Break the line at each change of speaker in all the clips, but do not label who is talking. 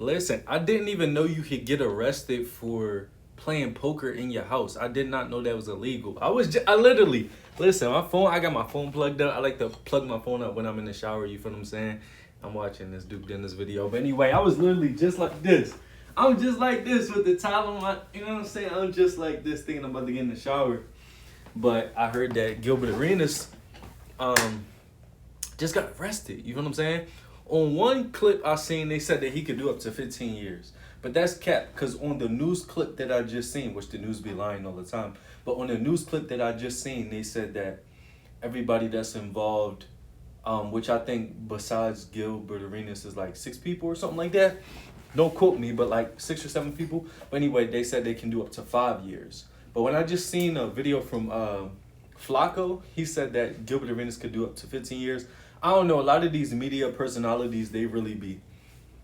Listen, I didn't even know you could get arrested for playing poker in your house. I did not know that was illegal. I literally, listen, my phone, I got my phone plugged up. I like to plug my phone up when I'm in the shower, you feel what I'm saying? I'm watching this Duke Dennis video. But anyway, I was literally just like this. I'm just like this with the towel on my, you know what I'm saying? I'm just like this thinking I'm about to get in the shower. But I heard that Gilbert Arenas just got arrested. You know what I'm saying? On one clip I seen, they said that he could do up to 15 years. But that's cap, because on the news clip that I just seen, which the news be lying all the time, but on the news clip that I just seen, they said that everybody that's involved, which I think besides Gilbert Arenas is like 6 people or something like that. Don't quote me, but like 6 or 7 people. But anyway, they said they can do up to 5 years. But when I just seen a video from Flacco, he said that Gilbert Arenas could do up to 15 years. I don't know. A lot of these media personalities, they really be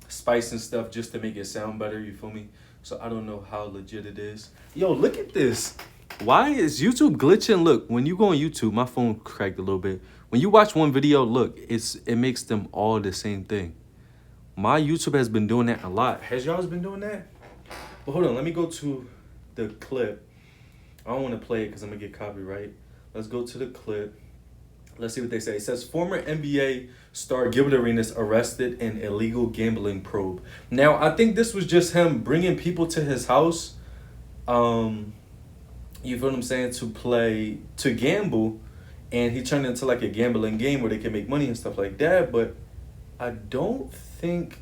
spicing stuff just to make it sound better. You feel me? So I don't know how legit it is. Yo, look at this. Why is YouTube glitching? Look, when you go on YouTube, my phone cracked a little bit. When you watch one video, look, it makes them all the same thing. My YouTube has been doing that a lot. Has y'all been doing that? But hold on, let me go to the clip. I don't want to play it because I'm going to get copyright. Let's go to the clip. Let's see what they say. It says, former NBA star Gilbert Arenas arrested in illegal gambling probe. Now, I think this was just him bringing people to his house. You feel what I'm saying? To gamble. And he turned it into like a gambling game where they can make money and stuff like that. But I don't think...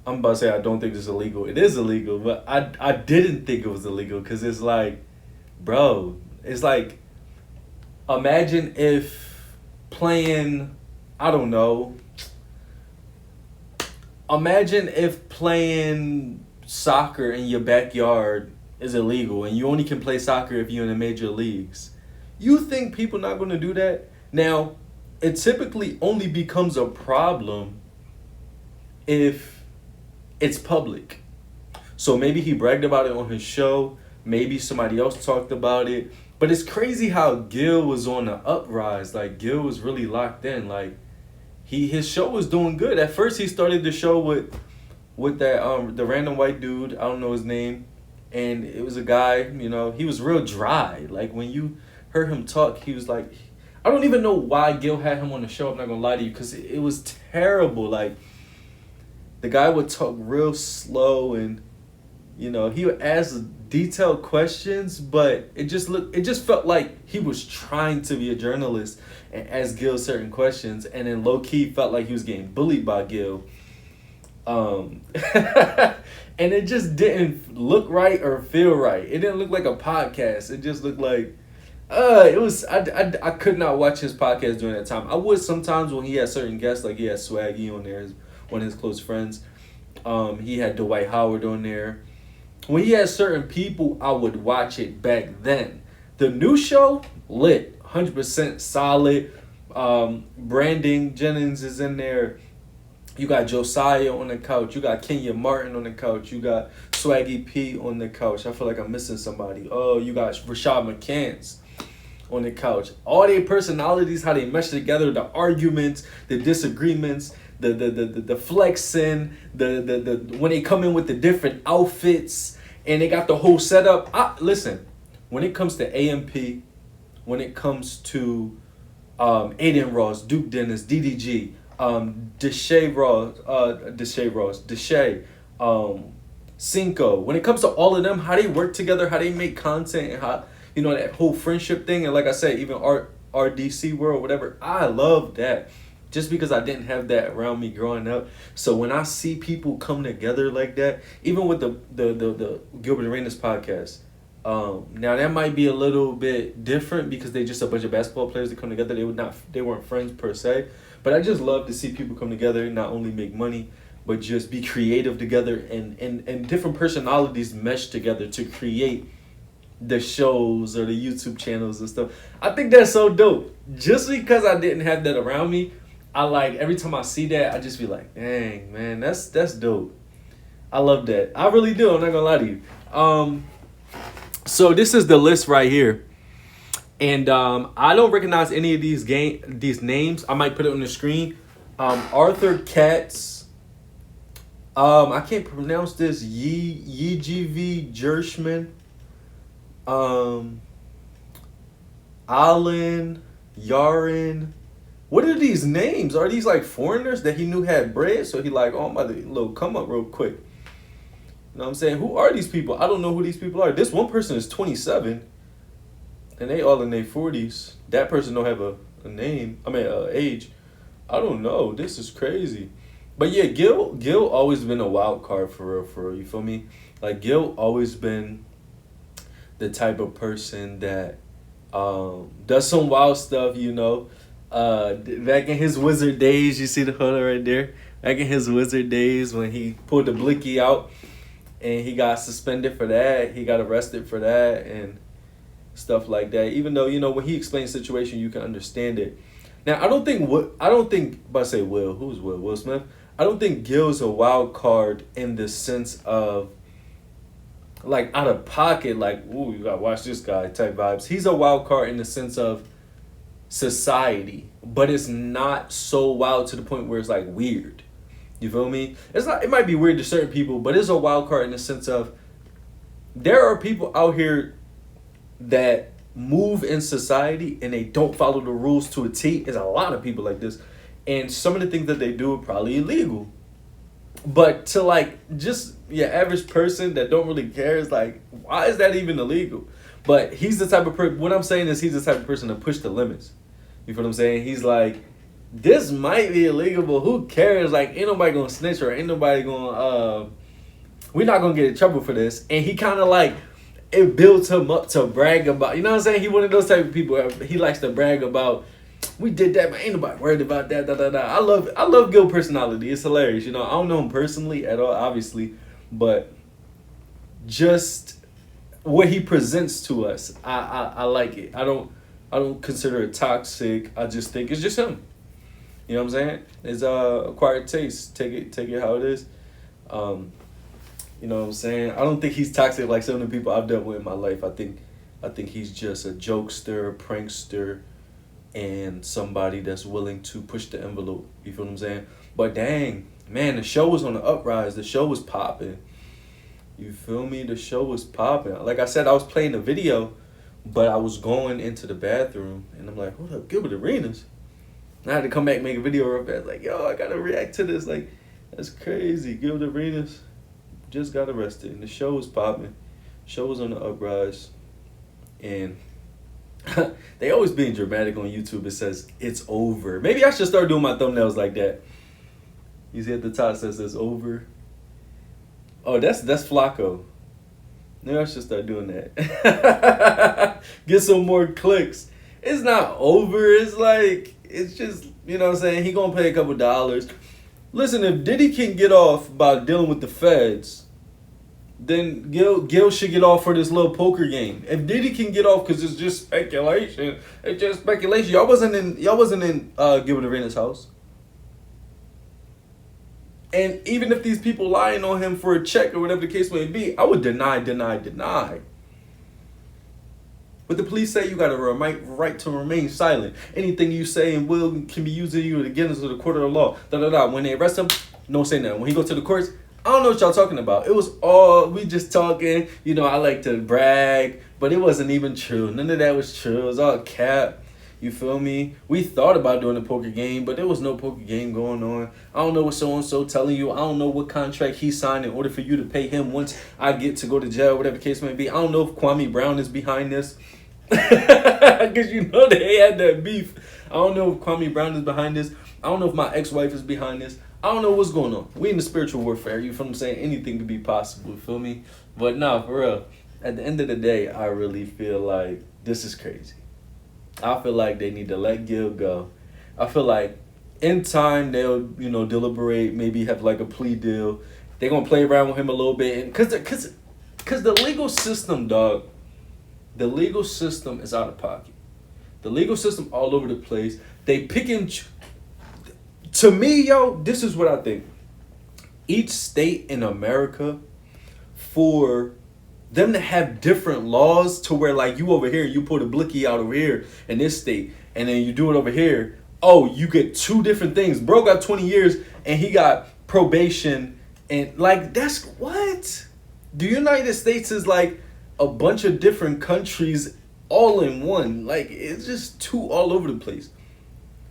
I'm about to say I don't think this is illegal. It is illegal, but I didn't think it was illegal because it's like, bro, it's like, imagine if playing, I don't know, imagine if playing soccer in your backyard is illegal and you only can play soccer if you're in the major leagues. You think people not going to do that? Now, it typically only becomes a problem if it's public. So maybe he bragged about it on his show. Maybe somebody else talked about it. But it's crazy how Gil was on the uprise. Like, Gil was really locked in. Like, his show was doing good. At first, he started the show with that the random white dude. I don't know his name. And it was a guy, you know, he was real dry. Like, when you heard him talk, he was like... I don't even know why Gil had him on the show. I'm not going to lie to you. Because it was terrible. Like, the guy would talk real slow and, you know, he would ask detailed questions, but it just felt like he was trying to be a journalist and ask Gil certain questions, and then low key felt like he was getting bullied by Gil. And it just didn't look right or feel right. It didn't look like a podcast. It just looked like it was. I could not watch his podcast during that time. I would sometimes when he had certain guests, like he had Swaggy on there, one of his close friends. He had Dwight Howard on there. When he had certain people, I would watch it back then. The new show, lit, 100% solid. Brandon Jennings is in there. You got Josiah on the couch. You got Kenya Martin on the couch. You got Swaggy P on the couch. I feel like I'm missing somebody. Oh, you got Rashad McCants on the couch. All their personalities, how they mesh together, the arguments, the disagreements, the flexing, the when they come in with the different outfits and they got the whole setup. Listen, when it comes to AMP, when it comes to Aiden Ross, Duke Dennis, DDG, Deshae Ross, Cinco. When it comes to all of them, how they work together, how they make content, and how, you know, that whole friendship thing, and like I said, even RDC world, whatever. I love that. Just because I didn't have that around me growing up. So when I see people come together like that, even with the Gilbert Arenas podcast, now that might be a little bit different because they just a bunch of basketball players that come together. They weren't friends per se, but I just love to see people come together, not only make money, but just be creative together and different personalities mesh together to create the shows or the YouTube channels and stuff. I think that's so dope. Just because I didn't have that around me, I like every time I see that, I just be like, dang, man, that's dope. I love that. I really do. I'm not gonna lie to you. So this is the list right here, and I don't recognize any of these names. I might put it on the screen. Arthur Katz, I can't pronounce this. Yegv Jershman. Um, Alan Yarin. What are these names? Are these like foreigners that he knew had bread? So he like, oh, I'm about to little come up real quick. You know what I'm saying? Who are these people? I don't know who these people are. This one person is 27, and they all in their 40s. That person don't have a name. I mean, age. I don't know. This is crazy. But yeah, Gil always been a wild card for real, for real. You feel me? Like Gil always been the type of person that does some wild stuff, you know. Back in his wizard days, you see the photo right there. Back in his wizard days, when he pulled the blicky out, and he got suspended for that, he got arrested for that, and stuff like that. Even though, you know, when he explains the situation, you can understand it. Now, but I say Will, who's Will? Will Smith. I don't think Gil's a wild card in the sense of like out of pocket, like, ooh, you gotta watch this guy type vibes. He's a wild card in the sense of society, but it's not so wild to the point where it's like weird. You feel me? It's not. It might be weird to certain people, but it's a wild card in the sense of there are people out here that move in society and they don't follow the rules to a T. There's a lot of people like this, and some of the things that they do are probably illegal. But to like just your average person that don't really care is like, why is that even illegal? But he's the type of person. What I'm saying is he's the type of person to push the limits. You feel what I'm saying? He's like, this might be illegal, but who cares? Like, ain't nobody gonna snitch or ain't nobody gonna. We're not gonna get in trouble for this. And he kind of like, it builds him up to brag about. You know what I'm saying? He one of those type of people. He likes to brag about. We did that, but ain't nobody worried about that. Da, da, da. I love Gil personality. It's hilarious. You know, I don't know him personally at all, obviously, but just what he presents to us, I like it. I don't consider it toxic. I just think it's just him. You know what I'm saying? It's acquired taste. Take it how it is. You know what I'm saying? I don't think he's toxic like some of the people I've dealt with in my life. I think he's just a jokester, prankster, and somebody that's willing to push the envelope. You feel what I'm saying? But dang, man, the show was on the uprise. The show was popping. You feel me? The show was popping. Like I said, I was playing the video, but I was going into the bathroom, and I'm like, hold up, Gilbert Arenas. And I had to come back and make a video real fast. Like, yo, I got to react to this. Like, that's crazy. Gilbert Arenas just got arrested, and the show was popping. Show was on the uprise, and they always being dramatic on YouTube. It says it's over. Maybe I should start doing my thumbnails like that. You see at the top it says it's over. Oh, that's Flacco. Maybe I should start doing that. Get some more clicks. It's not over. It's like, it's just, you know what I'm saying? He gonna pay a couple dollars. Listen, if Diddy can get off by dealing with the feds, then Gil should get off for this little poker game. If Diddy can get off because it's just speculation, it's just speculation. Y'all wasn't in Gilbert Arenas' house. And even if these people lying on him for a check or whatever the case may be, I would deny. But the police say you got a right to remain silent. Anything you say and will can be used against the court of the law. When they arrest him, no say nothing. When he go to the courts, I don't know what y'all talking about. It was all, we just talking. You know, I like to brag, but it wasn't even true. None of that was true. It was all cap. You feel me? We thought about doing a poker game, but there was no poker game going on. I don't know what so-and-so telling you. I don't know what contract he signed in order for you to pay him once I get to go to jail, whatever the case may be. I don't know if Kwame Brown is behind this. Because you know they had that beef. I don't know if Kwame Brown is behind this. I don't know if my ex-wife is behind this. I don't know what's going on. We in the spiritual warfare. You feel what I'm saying? Anything could be possible. You feel me? But nah, for real. At the end of the day, I really feel like this is crazy. I feel like they need to let Gil go. I feel like in time they'll, you know, deliberate, maybe have like a plea deal. They're going to play around with him a little bit. And because the legal system, dog, the legal system is out of pocket. The legal system all over the place. They pick and to me, yo, this is what I think. Each state in America, for them to have different laws to where like you over here, you put a blicky out over here in this state, and then you do it over here. Oh, you get two different things. Bro got 20 years and he got probation And like that's what? The United States is like a bunch of different countries all in one. Like it's just too all over the place.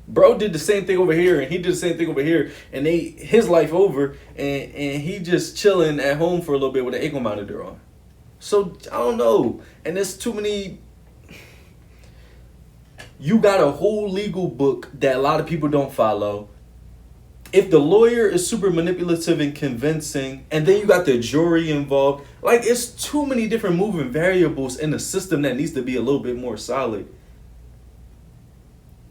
Bro did the same thing over here, and he did the same thing over here, and his life over, and he just chilling at home for a little bit with an ankle monitor on. So I don't know, and there's too many. You got a whole legal book that a lot of people don't follow. If the lawyer is super manipulative and convincing, and then you got the jury involved, like it's too many different moving variables in the system that needs to be a little bit more solid.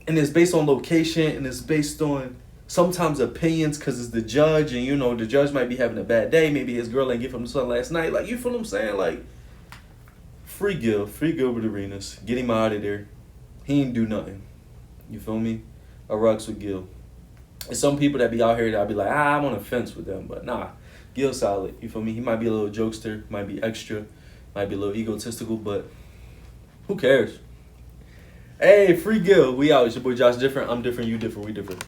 And it's based on location, and it's based on sometimes opinions, because it's the judge, and the judge might be having a bad day. Maybe his girl ain't give him the sun last night. Like, you feel what I'm saying? Like, free Gilbert Arenas. Get him out of there. He ain't do nothing. You feel me? I rocks with Gil. And some people that be out here that I be like, I'm on the fence with them, but nah, Gil solid. You feel me? He might be a little jokester, might be extra, might be a little egotistical, but who cares? Hey, free Gil. We out. It's your boy Josh Different. I'm different. You different. We different.